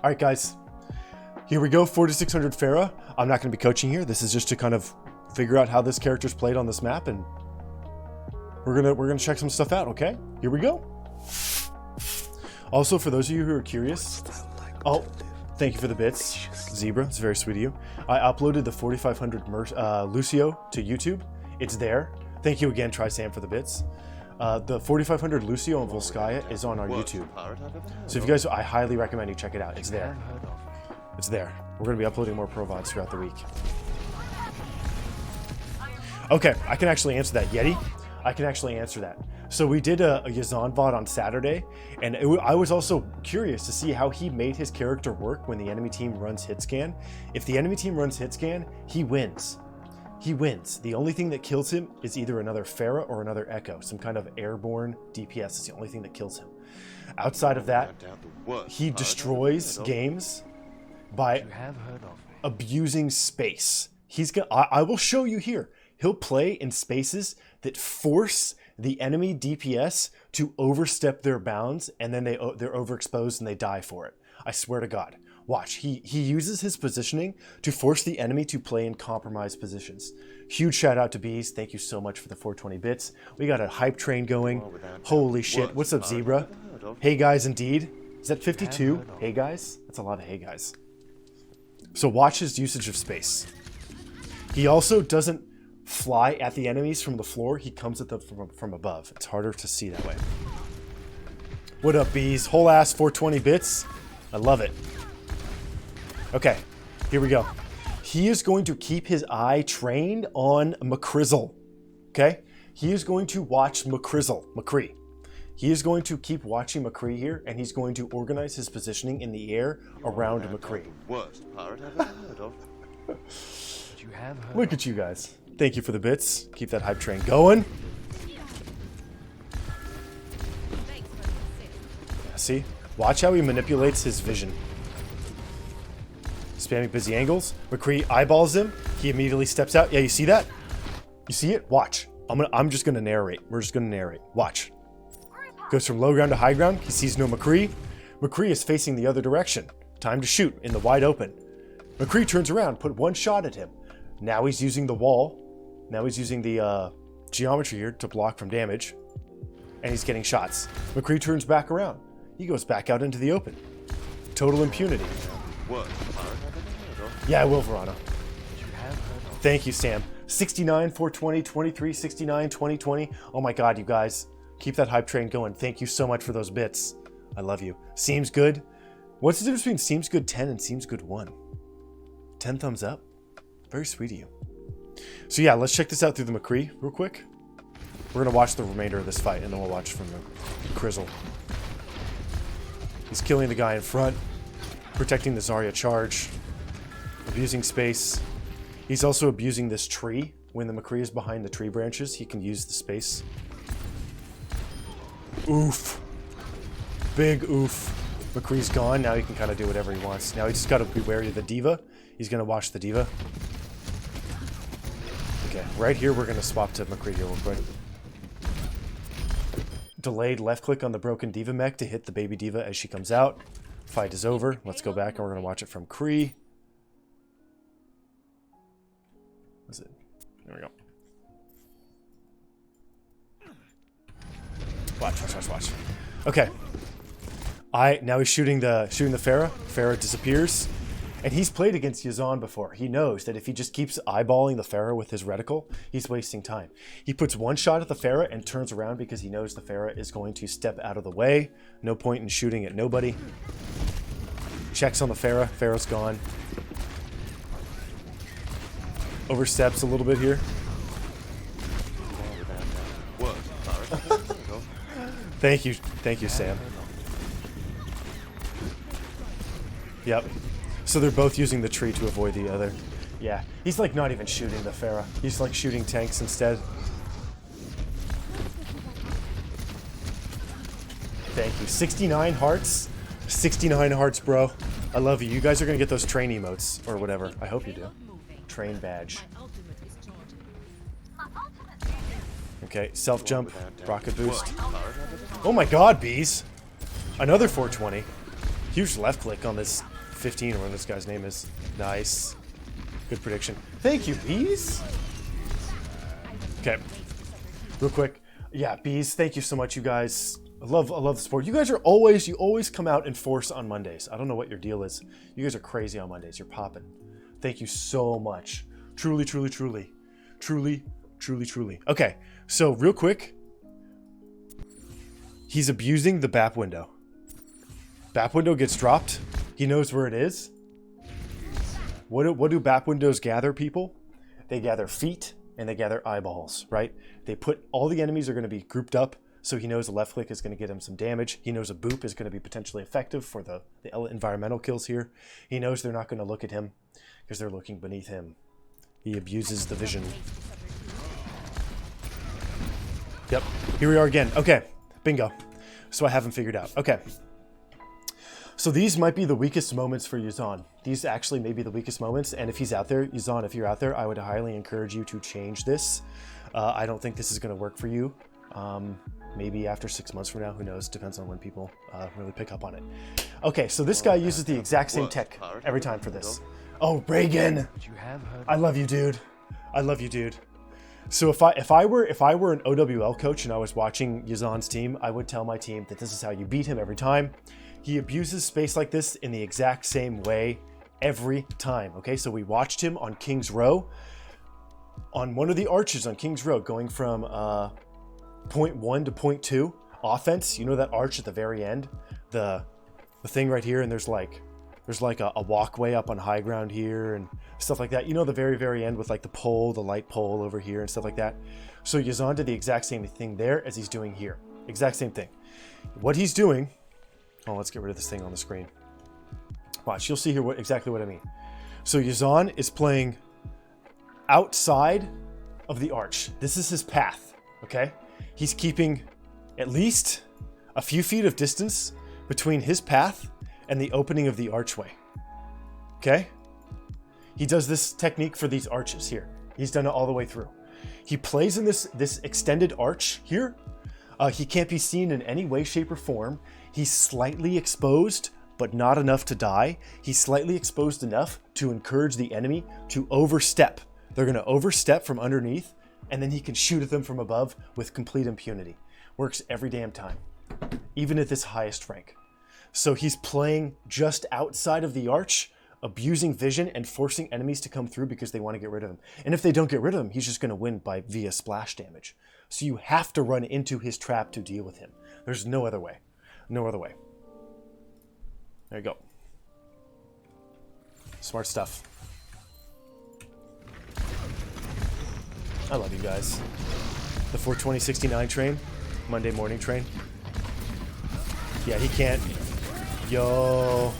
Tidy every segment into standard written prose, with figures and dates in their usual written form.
All right, guys, here we go. 4600 Pharah. I'm not going to be coaching here. This is just to kind of figure out how this character's played on this map, and we're gonna check some stuff out. Okay, here we go. Also, for those of you who are curious, oh, thank you for the bits, Zebra. It's very sweet of you. I uploaded the 4500 Lucio to YouTube. It's there. Thank you again, Trisam, for the bits. The 4500 Lucio and Volskaya is on our YouTube. So if you guys, I highly recommend you check it out. It's there. It's there. We're going to be uploading more Pro VODs throughout the week. Okay, I can actually answer that. Yeti, I can actually answer that. So we did a Yazan VOD on Saturday, and I was also curious to see how he made his character work when the enemy team runs hit scan. If the enemy team runs hit scan, he wins. He wins. The only thing that kills him is either another Pharah or another Echo. Some kind of airborne DPS is the only thing that kills him. Outside of that, he destroys games by abusing space. I will show you here. He'll play in spaces that force the enemy DPS to overstep their bounds, and then they're overexposed and they die for it. I swear to God. Watch, he uses his positioning to force the enemy to play in compromised positions. Huge shout out to Bees. Thank you so much for the 420 bits. We got a hype train going. Holy shit. What's up, Zebra? Hey guys, indeed. Is that 52? Hey guys? That's a lot of hey guys. So watch his usage of space. He also doesn't fly at the enemies from the floor. He comes at them from above. It's harder to see that way. What up, Bees? Whole ass 420 bits. I love it. Okay, here we go. He is going to keep his eye trained on McCrizzle. Okay? He is going to watch McCree. He is going to keep watching McCree here, and he's going to organize his positioning in the air around McCree. Worst pirate I've ever heard of. Look at you guys. Thank you for the bits. Keep that hype train going. Yeah, see? Watch how he manipulates his vision. Spamming busy angles. McCree eyeballs him. He immediately steps out. Yeah, you see that? You see it? Watch. I'm just gonna narrate. We're just gonna narrate. Watch. Goes from low ground to high ground. He sees no McCree. McCree is facing the other direction. Time to shoot in the wide open. McCree turns around, put one shot at him. Now he's using the wall. Now he's using the geometry here to block from damage. And he's getting shots. McCree turns back around. He goes back out into the open. Total impunity. Yeah, I will, Verano. Thank you, Sam. 69, 420, 23, 69, 2020. Oh my God, you guys. Keep that hype train going. Thank you so much for those bits. I love you. Seems good. What's the difference between Seems Good 10 and Seems Good 1? 10 thumbs up? Very sweet of you. So yeah, let's check this out through the McCree real quick. We're going to watch the remainder of this fight, and then we'll watch from the Crizzle. He's killing the guy in front, protecting the Zarya charge, abusing space. He's also abusing this tree. When the McCree is behind the tree branches, he can use the space. Oof. Big oof. McCree's gone. Now he can kind of do whatever he wants. Now he just got to be wary of the D.Va. He's going to watch the D.Va. Okay, right here we're going to swap to McCree here real quick. Delayed left click on the broken D.Va mech to hit the baby D.Va as she comes out. Fight is over. Let's go back and we're going to watch it from Cree. What's it? There we go. Watch. Okay. Now he's shooting the Pharah. Pharah disappears. And he's played against Yazan before. He knows that if he just keeps eyeballing the Pharah with his reticle, he's wasting time. He puts one shot at the Pharah and turns around because he knows the Pharah is going to step out of the way. No point in shooting at nobody. Checks on the Pharah. Pharah's gone. Oversteps a little bit here. Thank you, Sam. Yep. So they're both using the tree to avoid the other. Yeah, he's like not even shooting the Pharah. He's like shooting tanks instead. Thank you. 69 hearts. 69 hearts, bro. I love you. You guys are gonna get those train emotes or whatever. I hope you do. Train badge. Okay, self jump, rocket boost. Oh my God, Bees! Another 420. Huge left click on this 15 or whatever this guy's name is. Nice. Good prediction. Thank you, Bees. Okay. Real quick. Yeah, Bees, thank you so much, you guys. I love the support. You guys are you always come out in force on Mondays. I don't know what your deal is. You guys are crazy on Mondays. You're popping. Thank you so much. Truly, truly, truly. Truly, truly, truly. Okay, so real quick. He's abusing the BAP window. BAP window gets dropped. He knows where it is. What do BAP windows gather, people? They gather feet and they gather eyeballs, right? They put all the enemies are going to be grouped up, so he knows a left click is going to get him some damage. He knows a boop is going to be potentially effective for the environmental kills here. He knows they're not going to look at him because they're looking beneath him. He abuses the vision. Yep, here we are again. Okay, bingo. So I have him figured out. Okay. So these might be the weakest moments for Yuzan. These actually may be the weakest moments, and if he's out there, Yuzan, if you're out there, I would highly encourage you to change this. I don't think this is going to work for you. Maybe after 6 months from now, who knows? Depends on when people really pick up on it. Okay, so this guy uses the exact same tech every time for this. Oh, Reagan! I love you, dude. I love you, dude. So if I were an OWL coach and I was watching Yuzan's team, I would tell my team that this is how you beat him every time. He abuses space like this in the exact same way every time. Okay, so we watched him on King's Row, on one of the arches on King's Row, going from point 1 to point 2 offense. You know that arch at the very end, the thing right here, and there's like a walkway up on high ground here and stuff like that. You know, the very end with like the pole, the light pole over here and stuff like that. So Yuzan did the exact same thing there as he's doing here. Exact same thing. What he's doing. Oh, let's get rid of this thing on the screen. Watch, you'll see here exactly what I mean. So Yuzan is playing outside of the arch. This is his path, okay? He's keeping at least a few feet of distance between his path and the opening of the archway, okay? He does this technique for these arches here. He's done it all the way through. He plays in this extended arch here. He can't be seen in any way, shape, or form. He's slightly exposed, but not enough to die. He's slightly exposed enough to encourage the enemy to overstep. They're going to overstep from underneath, and then he can shoot at them from above with complete impunity. Works every damn time, even at this highest rank. So he's playing just outside of the arch, abusing vision and forcing enemies to come through because they want to get rid of him. And if they don't get rid of him, he's just going to win via splash damage. So you have to run into his trap to deal with him. There's no other way. No other way. There you go. Smart stuff. I love you guys. The 42069 train. Monday morning train. Yeah, he can't. Yo.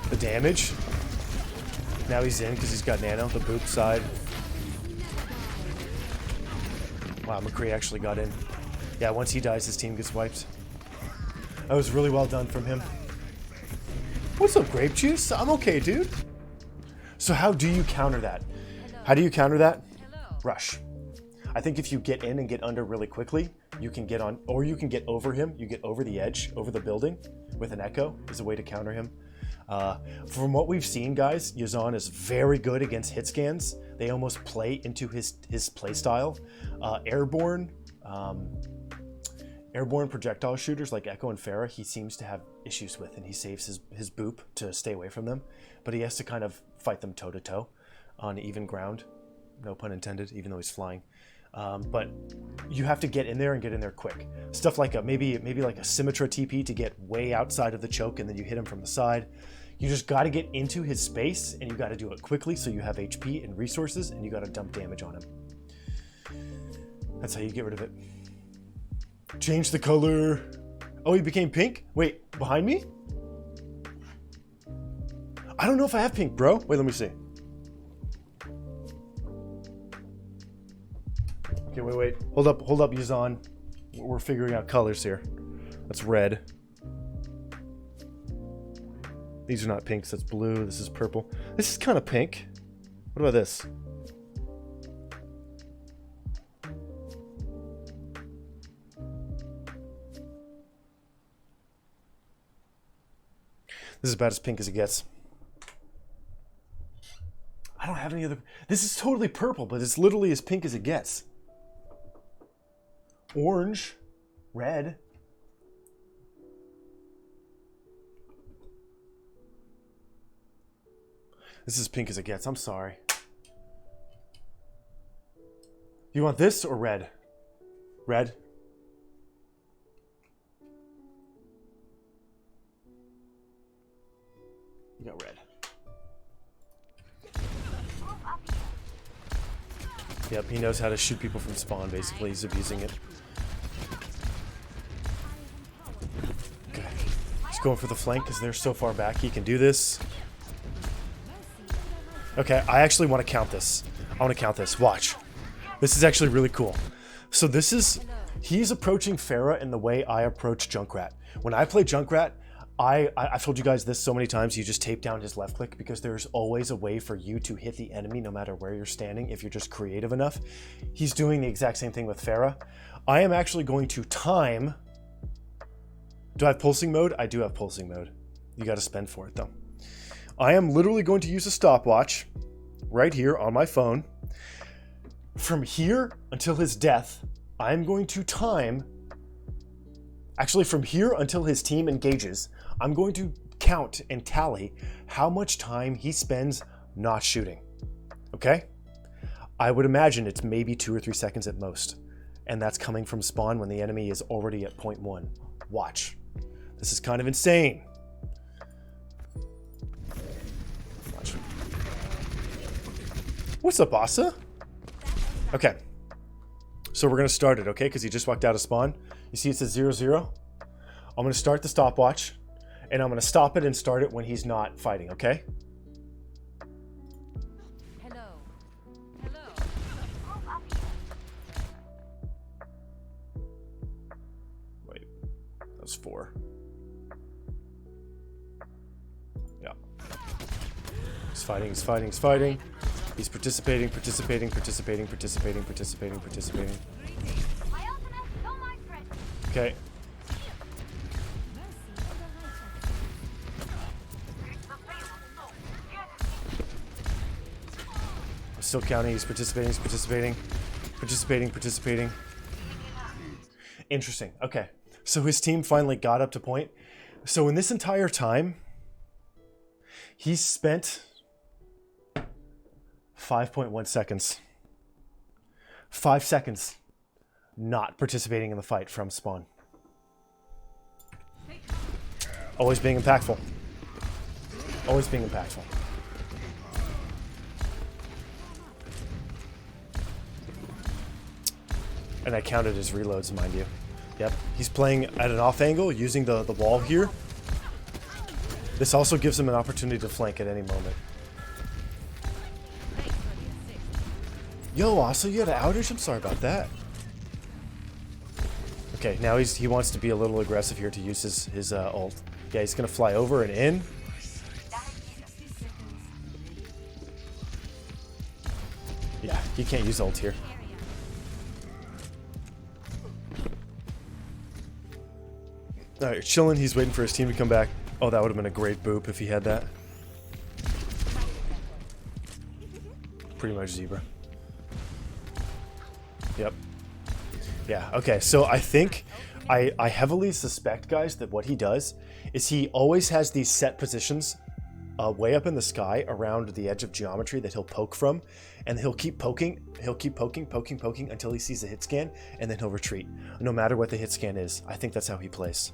The damage. Now he's in because he's got nano. The boop side. Wow, McCree actually got in. Yeah, once he dies, his team gets wiped. That was really well done from him. What's up, Grape Juice? I'm okay, dude. So how do you counter that? How do you counter that? Rush. I think if you get in and get under really quickly, you can get on, or you can get over him. You get over the edge, over the building with an echo is a way to counter him. From what we've seen, guys, Yuzan is very good against hit scans. They almost play into his play style. Airborne projectile shooters like Echo and Pharah, he seems to have issues with, and he saves his boop to stay away from them. But he has to kind of fight them toe to toe on even ground. No pun intended, even though he's flying. But you have to get in there and get in there quick. Stuff like maybe like a Symmetra TP to get way outside of the choke, and then you hit him from the side. You just got to get into his space, and you got to do it quickly so you have HP and resources, and you got to dump damage on him. That's how you get rid of it. Change the color. Oh, he became pink? Wait, behind me? I don't know if I have pink, bro. Wait, let me see. Okay, wait. Hold up, Yuzan. We're figuring out colors here. That's red. These are not pinks, that's blue. This is purple. This is kind of pink. What about this? This is about as pink as it gets. I don't have any other... This is totally purple, but it's literally as pink as it gets. Orange. Red. This is as pink as it gets. I'm sorry. You want this or red? Red? You got red. Yep, he knows how to shoot people from spawn, basically. He's abusing it. Okay. He's going for the flank because they're so far back. He can do this. Okay, I actually want to count this. I want to count this. Watch. This is actually really cool. So this is... He's approaching Pharah in the way I approach Junkrat. When I play Junkrat, I've told you guys this so many times, you just tape down his left click because there's always a way for you to hit the enemy no matter where you're standing if you're just creative enough. He's doing the exact same thing with Pharah. I am actually going to time... Do I have pulsing mode? I do have pulsing mode. You got to spend for it though. I am literally going to use a stopwatch right here on my phone. From here until his death, I'm going to time... Actually, from here until his team engages, I'm going to count and tally how much time he spends not shooting. Okay? I would imagine it's maybe 2 or 3 seconds at most. And that's coming from spawn when the enemy is already at 0.1. Watch. This is kind of insane. Watch. What's up, Asa? Okay. So we're going to start it, okay? Because he just walked out of spawn. You see it says 0-0? I'm going to start the stopwatch. And I'm going to stop it and start it when he's not fighting, okay? Hello. Hello. Wait. That was 4. Yeah. He's fighting, he's fighting, he's fighting. He's participating, participating, participating, participating, participating, participating. Okay. I'm still counting. He's participating, he's participating. Participating, participating. Interesting. Okay. So his team finally got up to point. So in this entire time, he's spent 5.1 seconds. 5 seconds not participating in the fight from spawn. Always being impactful. Always being impactful. And I counted his reloads, mind you. Yep. He's playing at an off angle using the wall here. This also gives him an opportunity to flank at any moment. Yo, Asa, you had an outage? I'm sorry about that. Okay, now he wants to be a little aggressive here to use his ult. Yeah, he's gonna fly over and in. Yeah, he can't use ult here. Alright, chilling. He's waiting for his team to come back. Oh, that would have been a great boop if he had that. Pretty much zebra. Yep. Yeah, okay, so I think I heavily suspect, guys, that what he does is he always has these set positions way up in the sky around the edge of geometry that he'll poke from, and he'll keep poking, poking until he sees a hit scan, and then he'll retreat, no matter what the hit scan is. I think that's how he plays.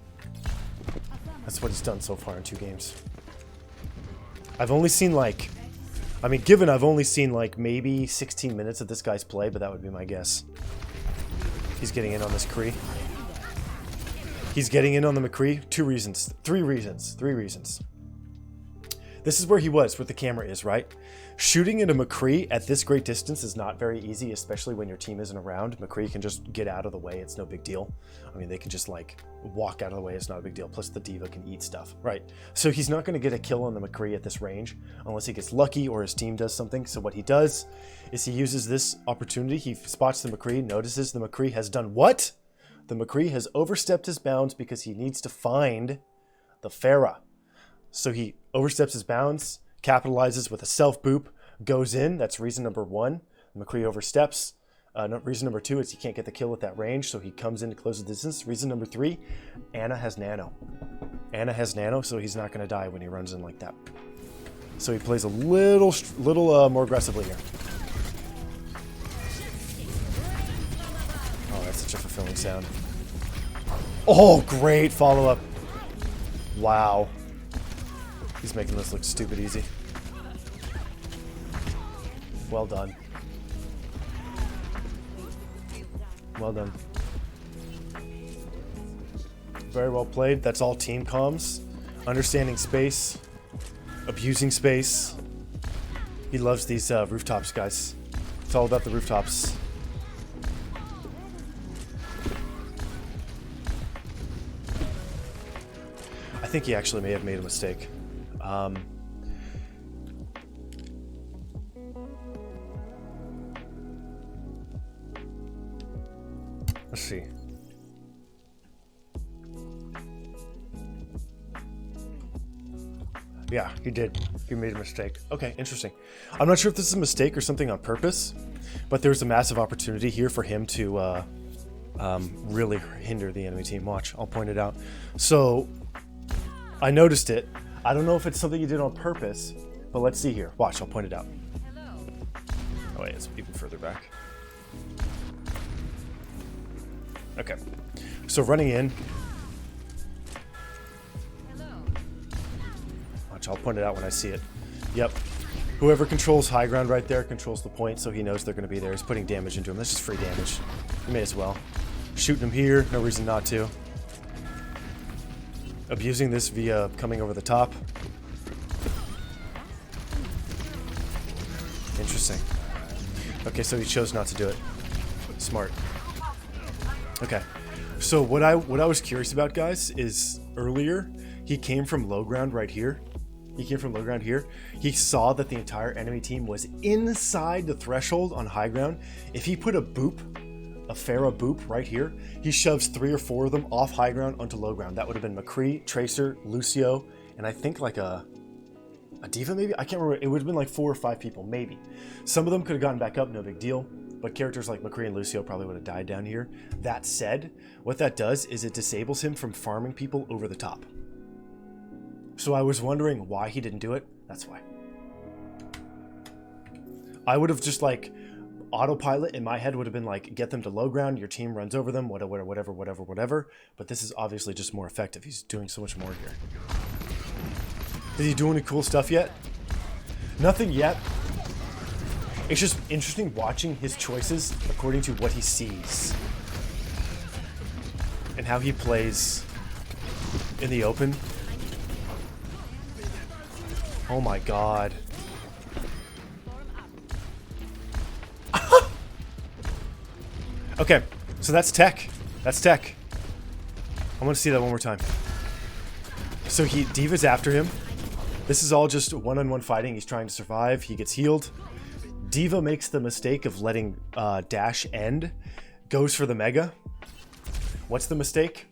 That's what he's done so far in 2 games. I've only seen like, I mean, given I've only seen like maybe 16 minutes of this guy's play, but that would be my guess. He's getting in on this Kree. He's getting in on the McCree. 2 reasons. 3 reasons. 3 reasons. This is where he was, where the camera is, right? Shooting into McCree at this great distance is not very easy, especially when your team isn't around. McCree can just get out of the way. It's no big deal. I mean, they can just like walk out of the way. It's not a big deal. Plus the D.Va can eat stuff, right? So he's not going to get a kill on the McCree at this range unless he gets lucky or his team does something. So what he does is he uses this opportunity. He spots the McCree, notices the McCree has done what? The McCree has overstepped his bounds because he needs to find the Pharah. So he oversteps his bounds, capitalizes with a self boop, goes in. That's reason number 1. McCree oversteps. Reason number 2 is he can't get the kill at that range, so he comes in to close the distance. Reason number 3, Ana has nano. Ana has nano, so he's not going to die when he runs in like that. So he plays a little more aggressively here. Oh, that's such a fulfilling sound. Oh, great follow-up. Wow. He's making this look stupid easy. Well done. Well done. Very well played. That's all team comms. Understanding space. Abusing space. He loves these rooftops, guys. It's all about the rooftops. I think he actually may have made a mistake. Let's see. Yeah, he did. He made a mistake. Okay, interesting. I'm not sure if this is a mistake or something on purpose, but there's a massive opportunity here for him to really hinder the enemy team. Watch, I'll point it out. So, I noticed it. I don't know if it's something he did on purpose, but let's see here. Watch, I'll point it out. Hello. Oh, wait, it's even further back. Okay. So running in. Hello. Watch, I'll point it out when I see it. Yep. Whoever controls high ground right there controls the point, so he knows they're going to be there. He's putting damage into him. That's just free damage. You may as well. Shooting him here, no reason not to. Abusing this via coming over the top. Interesting. Okay, so he chose not to do it. Smart. Okay. So what I was curious about, guys, is earlier he came from low ground right here. He came from low ground here. He saw that the entire enemy team was inside the threshold on high ground. If he put a boop, a Pharah boop right here, he shoves 3 or 4 of them off high ground onto low ground. That would have been McCree, Tracer, Lucio, and I think like a D.Va maybe? I can't remember. It would have been like 4 or 5 people, maybe. Some of them could have gotten back up, no big deal. But characters like McCree and Lucio probably would have died down here. That said, what that does is it disables him from farming people over the top. So I was wondering why he didn't do it. That's why. I would have just like autopilot in my head would have been like, get them to low ground, your team runs over them, whatever. But this is obviously just more effective. He's doing so much more here. Is he doing any cool stuff yet? Nothing yet. It's just interesting watching his choices according to what he sees. And how he plays in the open. Oh my god. Okay, so that's tech. That's tech. I want to see that one more time. So D.Va's after him. This is all just one-on-one fighting. He's trying to survive. He gets healed. D.Va makes the mistake of letting dash end. Goes for the mega. What's the mistake?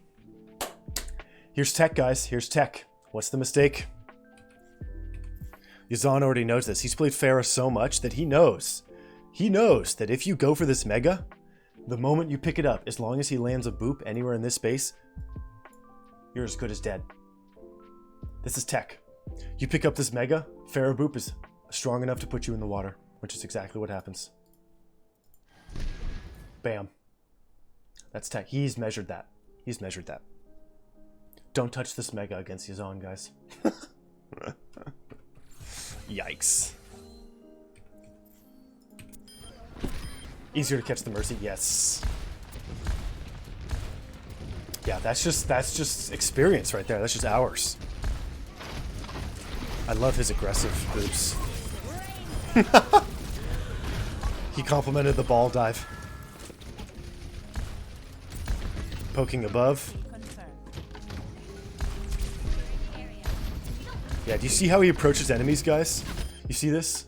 Here's tech, guys. Here's tech. What's the mistake? Yazan already knows this. He's played Pharah so much that he knows. He knows that if you go for this mega, the moment you pick it up, as long as he lands a boop anywhere in this space, you're as good as dead. This is tech. You pick up this mega, Pharah boop is strong enough to put you in the water, which is exactly what happens. Bam. That's tech. He's measured that. He's measured that. Don't touch this mega against Yazan, guys. Yikes. Easier to catch the Mercy, yes. Yeah, that's just experience right there. That's just hours. I love his aggressive boops. He complimented the ball dive. Poking above. Yeah, do you see how he approaches enemies, guys? You see this?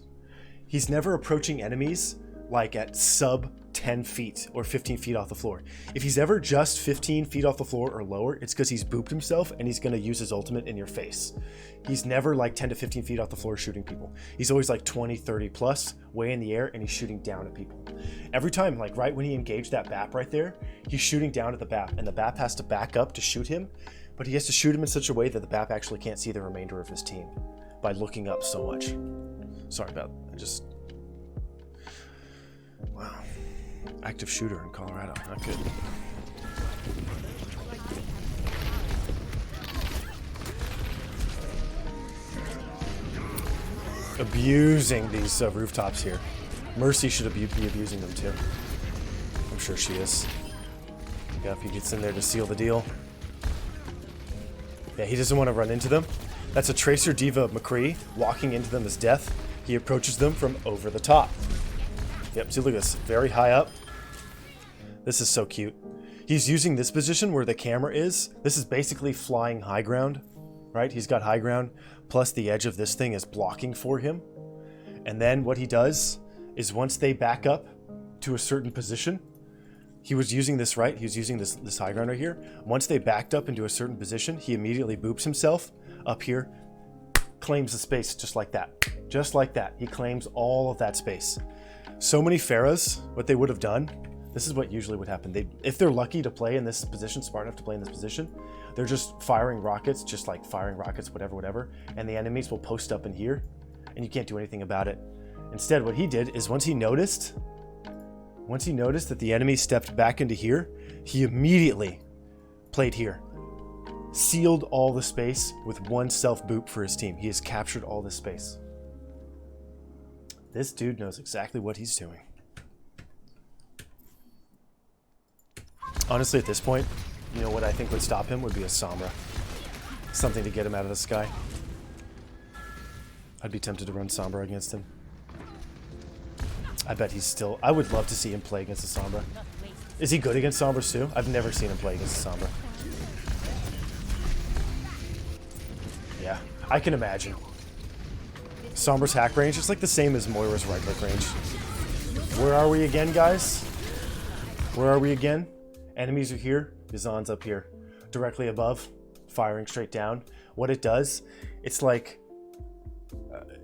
He's never approaching enemies like at sub 10 feet or 15 feet off the floor. If he's ever just 15 feet off the floor or lower, it's because he's booped himself and he's going to use his ultimate in your face. He's never like 10 to 15 feet off the floor shooting people. He's always like 20, 30 plus, way in the air, and he's shooting down at people. Every time, like right when he engaged that BAP right there, he's shooting down at the BAP, and the BAP has to back up to shoot him, but he has to shoot him in such a way that the BAP actually can't see the remainder of his team by looking up so much. Sorry about that. Wow. Active shooter in Colorado. Not good. Abusing these rooftops here. Mercy should be abusing them too. I'm sure she is. Yep, he gets in there to seal the deal. Yeah, he doesn't want to run into them. That's a Tracer Diva McCree. Walking into them is death. He approaches them from over the top. Yep, see, look at this. Very high up. This is so cute. He's using this position where the camera is. This is basically flying high ground, right? He's got high ground, plus the edge of this thing is blocking for him. And then what he does is once they back up to a certain position, he was using this, right? He was using this high ground right here. Once they backed up into a certain position, he immediately boops himself up here, claims the space just like that. Just like that. He claims all of that space. So many Pharahs, what they would have done, this is what usually would happen. If they're lucky to play in this position, smart enough to play in this position, they're just firing rockets, just like firing rockets, whatever, and the enemies will post up in here, and you can't do anything about it. Instead, what he did is once he noticed that the enemy stepped back into here, he immediately played here. Sealed all the space with one self-boop for his team. He has captured all this space. This dude knows exactly what he's doing. Honestly, at this point, you know what I think would stop him would be a Sombra. Something to get him out of the sky. I'd be tempted to run Sombra against him. I bet he's still... I would love to see him play against a Sombra. Is he good against Sombras too? I've never seen him play against a Sombra. Yeah, I can imagine. Sombra's hack range is like the same as Moira's right click range. Where are we again, guys? Where are we again? Enemies are here. Yazan's up here. Directly above. Firing straight down. What it does, it's like...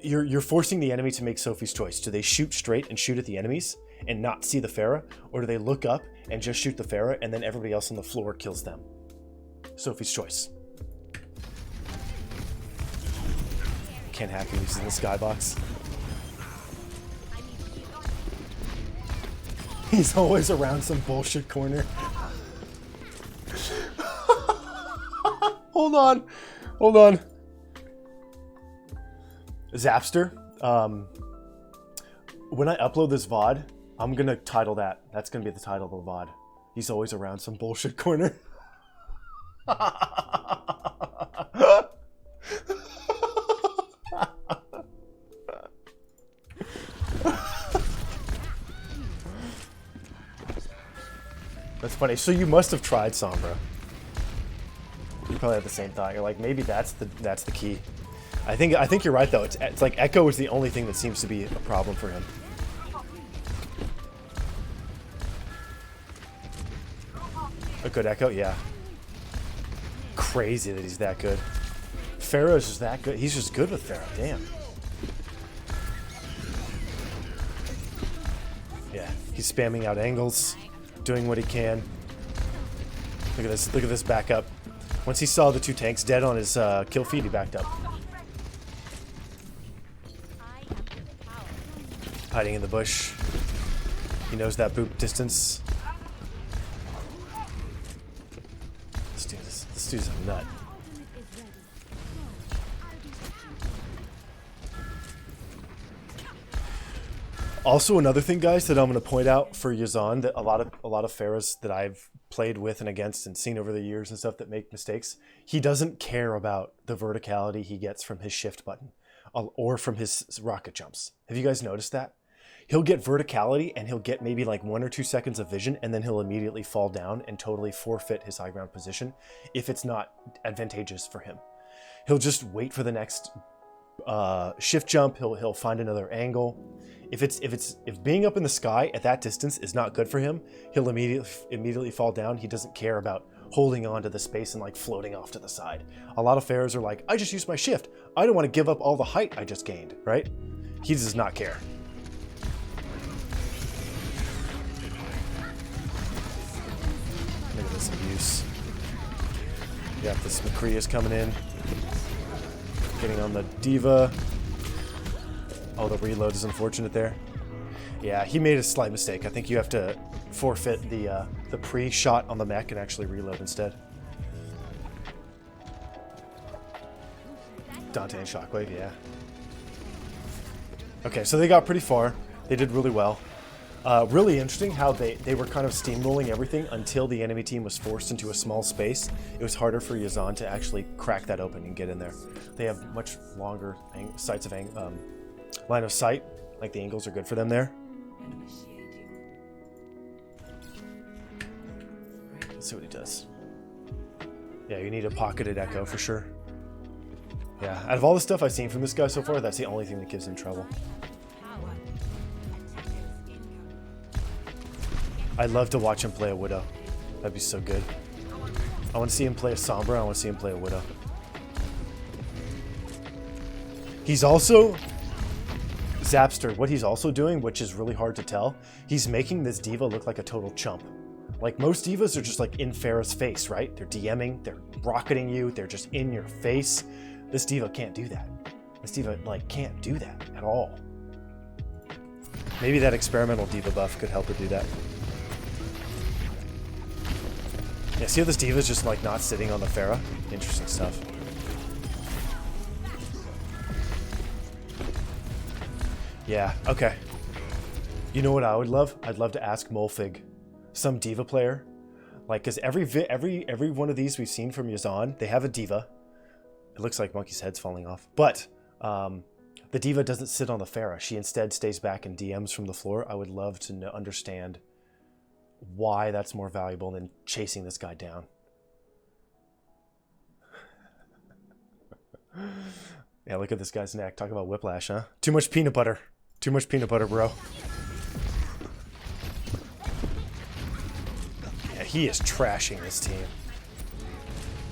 You're forcing the enemy to make Sophie's choice. Do they shoot straight and shoot at the enemies and not see the Pharah? Or do they look up and just shoot the Pharah and then everybody else on the floor kills them? Sophie's choice. Can't hack him, he's in the skybox. He's always around some bullshit corner. Hold on. Zapster, when I upload this VOD, I'm gonna title that. That's gonna be the title of the VOD. He's always around some bullshit corner. That's funny. So you must have tried Sombra. You probably had the same thought. You're like, maybe that's the key. I think you're right though. It's like Echo is the only thing that seems to be a problem for him. A good Echo, yeah. Crazy that he's that good. Pharah is just that good. He's just good with Pharah. Damn. Yeah, he's spamming out angles, doing what he can. Look at this. Look at this backup. Once he saw the two tanks dead on his kill feed, he backed up. Hiding in the bush. He knows that boop distance. This dude's a nut. Also, another thing, guys, that I'm going to point out for Yazan, that a lot of Pharahs that I've played with and against and seen over the years and stuff that make mistakes, he doesn't care about the verticality he gets from his shift button or from his rocket jumps. Have you guys noticed that? He'll get verticality and he'll get maybe like 1 or 2 seconds of vision, and then he'll immediately fall down and totally forfeit his high ground position if it's not advantageous for him. He'll just wait for the next shift jump. He'll find another angle. If being up in the sky at that distance is not good for him, he'll immediately fall down. He doesn't care about holding on to the space and like floating off to the side. A lot of Pharahs are like, I just used my shift. I don't want to give up all the height I just gained, right? He does not care. Look at this abuse. You got this Macrea's coming in. Getting on the D.Va. Oh, the reload is unfortunate there. Yeah, he made a slight mistake. I think you have to forfeit the pre-shot on the mech and actually reload instead. Dante and Shockwave, yeah. Okay, so they got pretty far. They did really well. Really interesting how they were kind of steamrolling everything until the enemy team was forced into a small space. It was harder for Yazan to actually crack that open and get in there. They have much longer sights of line of sight. Like the angles are good for them there. Let's see what he does. Yeah, you need a pocketed echo for sure. Yeah, out of all the stuff I've seen from this guy so far, that's the only thing that gives him trouble. I'd love to watch him play a Widow. That'd be so good. I want to see him play a Sombra. I want to see him play a Widow. He's also... Zapster, what he's also doing, which is really hard to tell, he's making this D.Va look like a total chump. Like, most D.Vas are just like in Pharah's face, right? They're DMing, they're rocketing you, they're just in your face. This D.Va can't do that. This D.Va, like, can't do that at all. Maybe that experimental D.Va buff could help her do that. Yeah, see how this D.Va's just, like, not sitting on the Pharah? Interesting stuff. Yeah, okay. You know what I would love? I'd love to ask Molfig, some D.Va player. Like, because every one of these we've seen from Yazan, they have a D.Va. It looks like Monkey's head's falling off. But the D.Va doesn't sit on the Pharah. She instead stays back and DMs from the floor. I would love to understand why that's more valuable than chasing this guy down. Yeah, look at this guy's neck. Talk about whiplash, huh? Too much peanut butter. Too much peanut butter, bro. Yeah, he is trashing this team.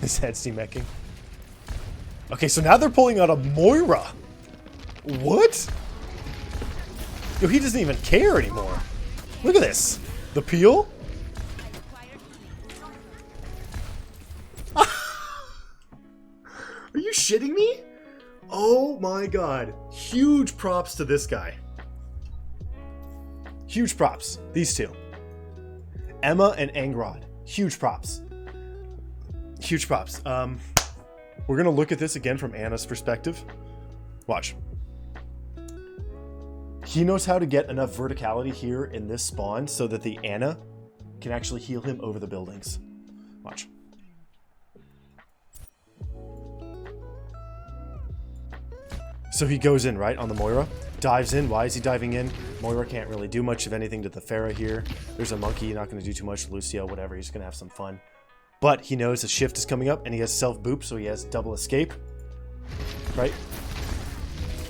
His head's demecking. Okay, so now they're pulling out a Moira. What? Yo, he doesn't even care anymore. Look at this. The peel? Are you shitting me? Oh my god. Huge props to this guy. Huge props. These two. Emma and Angrod. Huge props. Huge props. We're gonna look at this again from Anna's perspective. Watch. He knows how to get enough verticality here in this spawn so that the Anna can actually heal him over the buildings. Watch. So he goes in, right, on the Moira. Dives in. Why is he diving in? Moira can't really do much of anything to the Pharah here. There's a monkey, not going to do too much. Lucio, whatever. He's going to have some fun. But he knows a shift is coming up, and he has self-boop, so he has double escape. Right?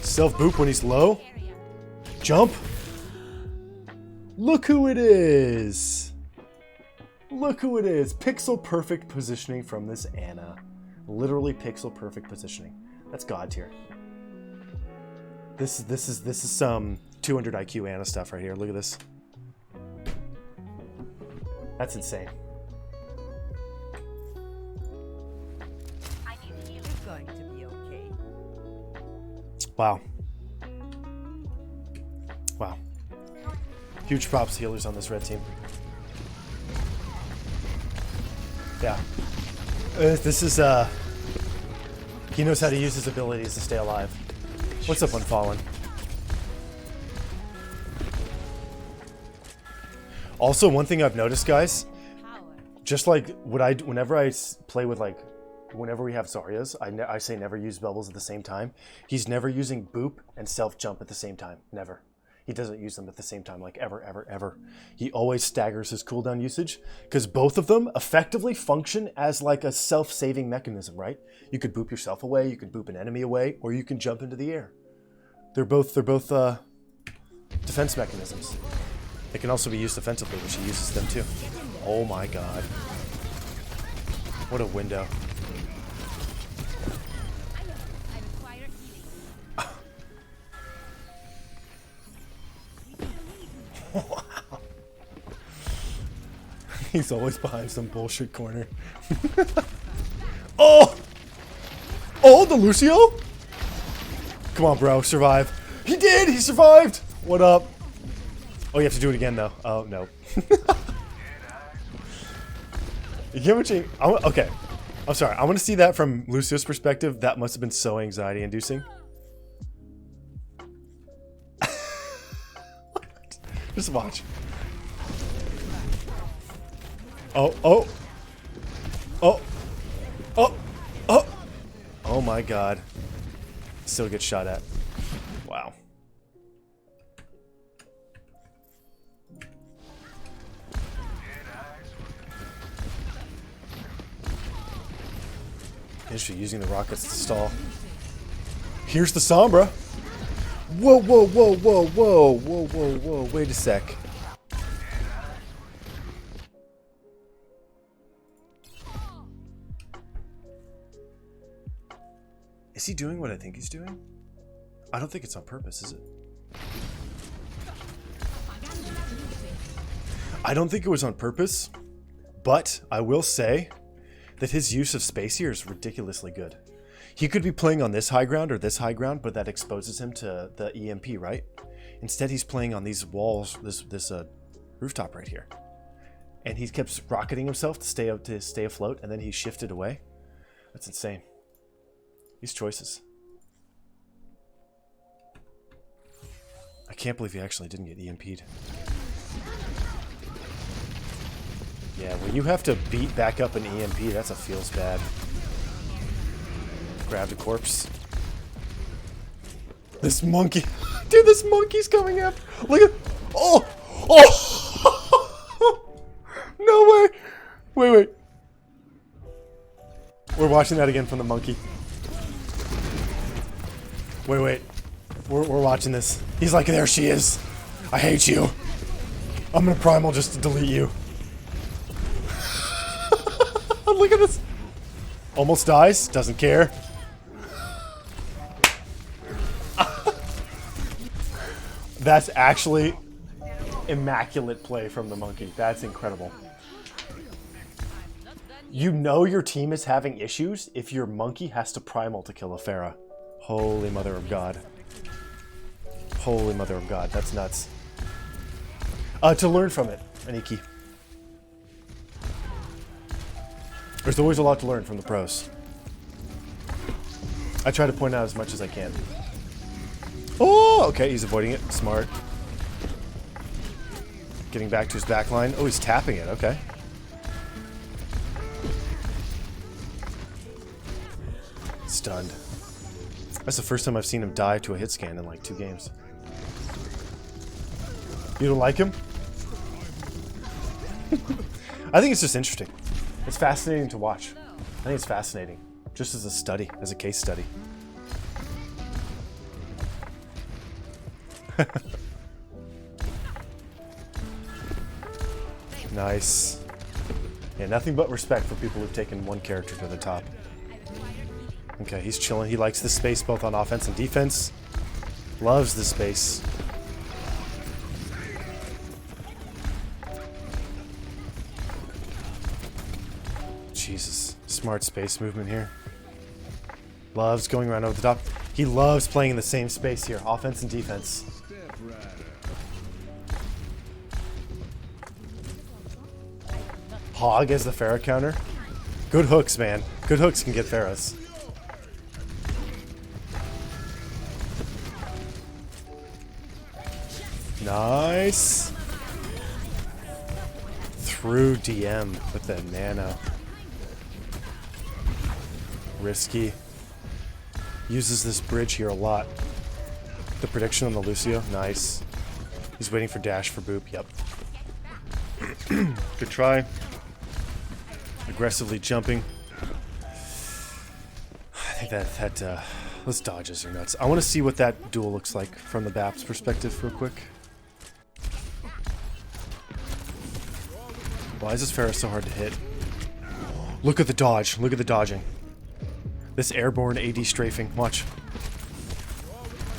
Self-boop when he's low. Jump. Look who it is. Look who it is. Pixel perfect positioning from this Anna. Literally pixel perfect positioning. That's God tier. This is some 200 IQ Anna stuff right here. Look at this. That's insane. You're going to be okay. Wow. Wow. Huge props to healers on this red team. Yeah. This is, he knows how to use his abilities to stay alive. What's up, Unfallen? Also, one thing I've noticed, guys, just like whenever I play with, like, whenever we have Zaryas, I say never use bubbles at the same time. He's never using boop and self jump at the same time. Never. He doesn't use them at the same time, like ever, ever, ever. He always staggers his cooldown usage because both of them effectively function as like a self-saving mechanism, right? You could boop yourself away, you could boop an enemy away, or you can jump into the air. They're both defense mechanisms. They can also be used offensively, which he uses them too. Oh my god. What a window. Wow. He's always behind some bullshit corner. Oh! Oh, the Lucio? Come on, bro. Survive. He did! He survived! What up? Oh, you have to do it again, though. Oh, no. You can't change. Okay. I'm sorry. I want to see that from Lucio's perspective. That must have been so anxiety-inducing. Just watch. Oh, oh. Oh. Oh. Oh. Oh my god. Still gets shot at. Wow. Interesting, using the rockets to stall. Here's the Sombra. Whoa, whoa, whoa, whoa, whoa, whoa, whoa, whoa. Wait a sec. Is he doing what I think he's doing? I don't think it's on purpose, is it? I don't think it was on purpose, but I will say that his use of space here is ridiculously good. He could be playing on this high ground or this high ground, but that exposes him to the EMP, right? Instead, he's playing on these walls, this rooftop right here. And he kept rocketing himself to stay afloat, and then he shifted away. That's insane. These choices. I can't believe he actually didn't get EMP'd. Yeah, when you have to beat back up an EMP, that's a feels bad. Grabbed a corpse. This monkey. Dude, this monkey's coming up. Look at. Oh! Oh! No way! Wait, wait. We're watching that again from the monkey. Wait, wait. We're watching this. He's like, there she is. I hate you. I'm gonna primal just to delete you. Look at this. Almost dies. Doesn't care. That's actually immaculate play from the monkey. That's incredible. You know your team is having issues if your monkey has to primal to kill a Pharah. Holy mother of God. Holy mother of God. That's nuts. To learn from it, Aniki. There's always a lot to learn from the pros. I try to point out as much as I can. Oh, okay, he's avoiding it. Smart. Getting back to his back line. Oh, he's tapping it. Okay. Stunned. That's the first time I've seen him die to a hit scan in like 2 games. You don't like him? I think it's just interesting. It's fascinating to watch. I think it's fascinating. Just as a study, as a case study. Nice. Yeah, nothing but respect for people who've taken one character to the top. Okay, he's chilling. He likes this space both on offense and defense. Loves the space. Jesus. Smart space movement here. Loves going around over the top. He loves playing in the same space here. Offense and defense. Hog as the Pharah counter. Good hooks, man. Good hooks can get Pharahs. Nice. Through DM with the nano. Risky. Uses this bridge here a lot. The prediction on the Lucio. Nice. He's waiting for dash for boop. Yep. Good try. Aggressively jumping. I think those dodges are nuts. I want to see what that duel looks like from the BAP's perspective real quick. Why is this Pharah so hard to hit? Look at the dodge. Look at the dodging. This airborne AD strafing. Watch.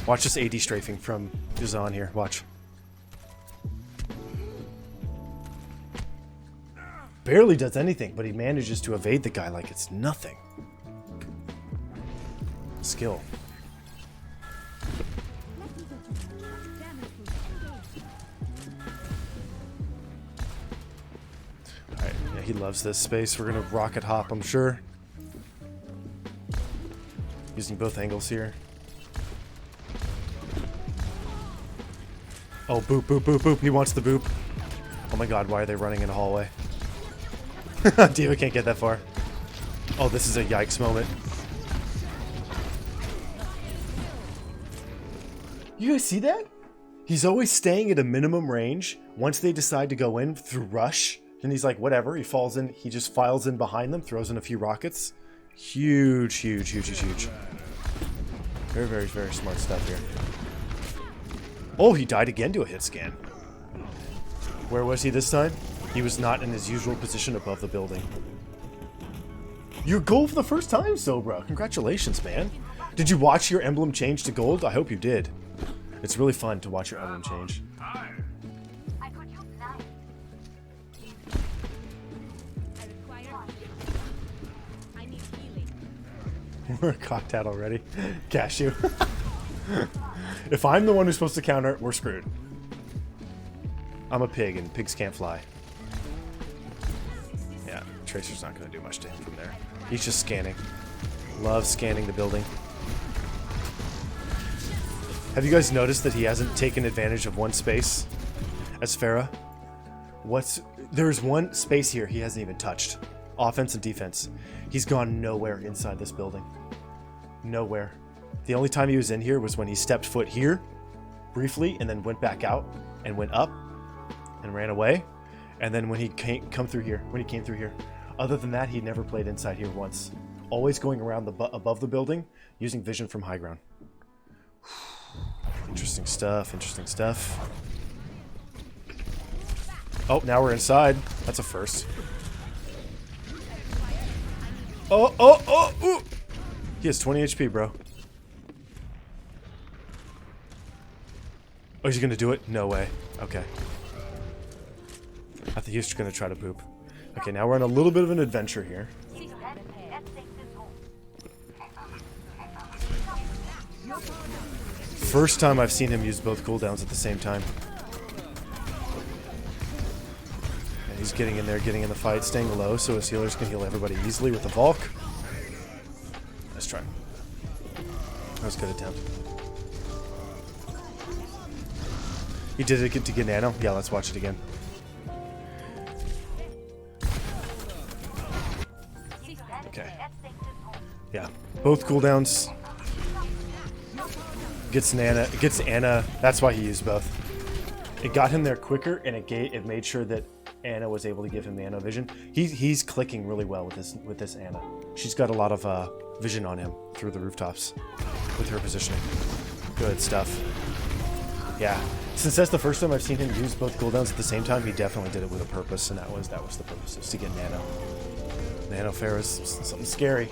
Watch this AD strafing from Yazan here. Watch. Barely does anything, but he manages to evade the guy like it's nothing. Skill. Alright, yeah, he loves this space. We're gonna rocket hop, I'm sure. Using both angles here. Oh, boop, boop, boop, boop. He wants the boop. Oh my god, why are they running in a hallway? D.Va can't get that far. Oh, this is a yikes moment. You guys see that? He's always staying at a minimum range. Once they decide to go in through rush, then he's like, whatever. He falls in. He just files in behind them, throws in a few rockets. Huge, huge, huge, huge, huge. Very, very, very smart stuff here. Oh, he died again to a hit scan. Where was he this time? He was not in his usual position above the building. Your gold for the first time, Sobra. Congratulations, man. Did you watch your emblem change to gold? I hope you did. It's really fun to watch your emblem change. We're cocked out already. Cashew. If I'm the one who's supposed to counter, we're screwed. I'm a pig and pigs can't fly. Yeah, Tracer's not going to do much to him from there. He's just scanning. Loves scanning the building. Have you guys noticed that he hasn't taken advantage of one space as Pharah? There's one space here he hasn't even touched. Offense and defense. He's gone nowhere inside this building. Nowhere. The only time he was in here was when he stepped foot here briefly and then went back out and went up and ran away. And then when he came through here. Other than that, he never played inside here once. Always going around above the building using vision from high ground. Interesting stuff, interesting stuff. Oh, now we're inside. That's a first. Oh, ooh. He has 20 HP, bro. Oh, he's gonna do it? No way. Okay. I think he's gonna try to poop. Okay, now we're on a little bit of an adventure here. First time I've seen him use both cooldowns at the same time. Yeah, he's getting in there, getting in the fight, staying low so his healers can heal everybody easily with the Valk. Nice try. That was a good attempt. He did it to get Nano? Yeah, let's watch it again. Okay. Yeah, both cooldowns. Gets Ana. That's why he used both. It got him there quicker, and it made sure that Ana was able to give him Nano vision. He's clicking really well with this Ana. She's got a lot of vision on him through the rooftops with her positioning. Good stuff. Yeah, since that's the first time I've seen him use both cooldowns at the same time, he definitely did it with a purpose, and that was the purpose, is to get Nano. Nano Pharah's something scary.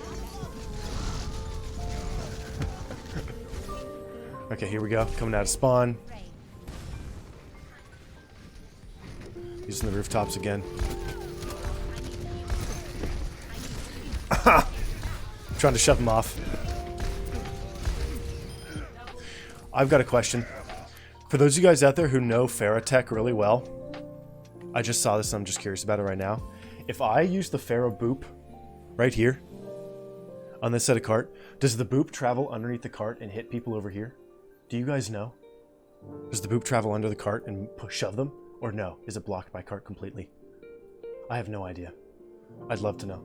Okay, here we go. Coming out of spawn. Using the rooftops again. Trying to shove him off. I've got a question. For those of you guys out there who know Pharah tech really well, I just saw this and I'm just curious about it right now. If I use the Pharah boop right here on this set of cart, does the boop travel underneath the cart and hit people over here? Do you guys know? Does the boop travel under the cart and shove them? Or no? Is it blocked by cart completely? I have no idea. I'd love to know.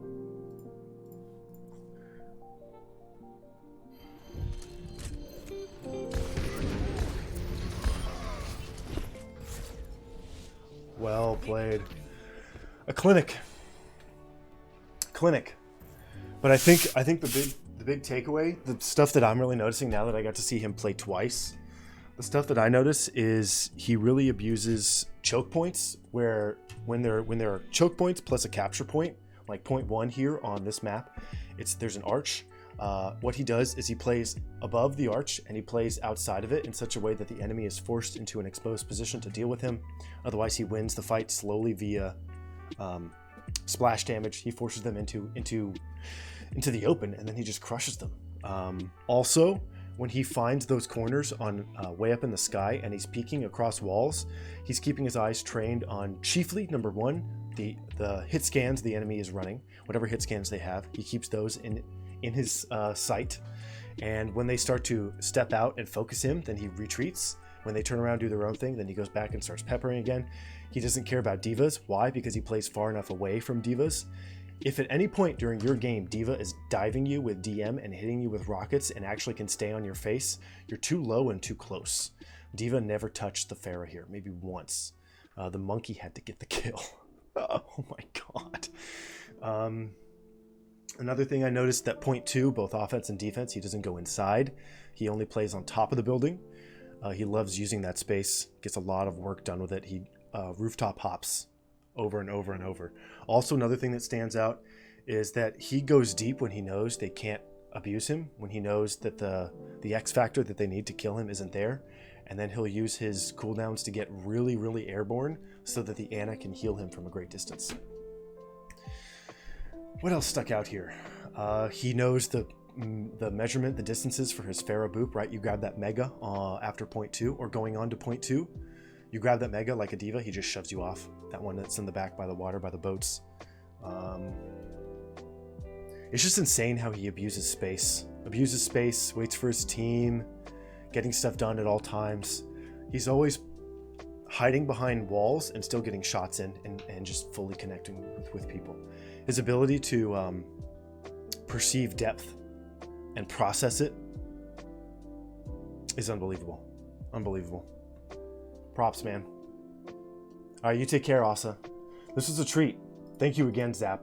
Well played. A clinic. But I think the big takeaway, the stuff that I'm really noticing now that I got to see him play twice, The stuff that I notice is he really abuses choke points, where when there are choke points plus a capture point, like point 1 here on this map, there's an arch. What he does is he plays above the arch and he plays outside of it in such a way that the enemy is forced into an exposed position to deal with him. Otherwise, he wins the fight slowly via splash damage. He forces them into the open, and then he just crushes them. Also, when he finds those corners on way up in the sky and he's peeking across walls, he's keeping his eyes trained on chiefly, number 1, the hit scans the enemy is running. Whatever hit scans they have, he keeps those in his sight. And when they start to step out and focus him, then he retreats. When they turn around and do their own thing, then he goes back and starts peppering again. He doesn't care about divas. Why? Because he plays far enough away from divas. If at any point during your game diva is diving you with DM and hitting you with rockets and actually can stay on your face, you're too low and too close. Diva never touched the Pharah here, maybe once. The monkey had to get the kill. Oh my god. Another thing I noticed, that point 2, both offense and defense, he doesn't go inside. He only plays on top of the building. He loves using that space, gets a lot of work done with it. He rooftop hops over and over and over. Also, another thing that stands out is that he goes deep when he knows they can't abuse him, when he knows that the X factor that they need to kill him isn't there, and then he'll use his cooldowns to get really, really airborne so that the Ana can heal him from a great distance. What else stuck out here? He knows the measurement, the distances for his Pharah boop, right? You grab that mega after point 2 or going on to point 2. You grab that mega like a diva, he just shoves you off. That one that's in the back by the water, by the boats. It's just insane how he abuses space. Abuses space, waits for his team, getting stuff done at all times. He's always hiding behind walls and still getting shots in and just fully connecting with people. His ability to perceive depth and process it is unbelievable. Unbelievable. Props, man. All right, you take care, Asa. This was a treat. Thank you again, Zap.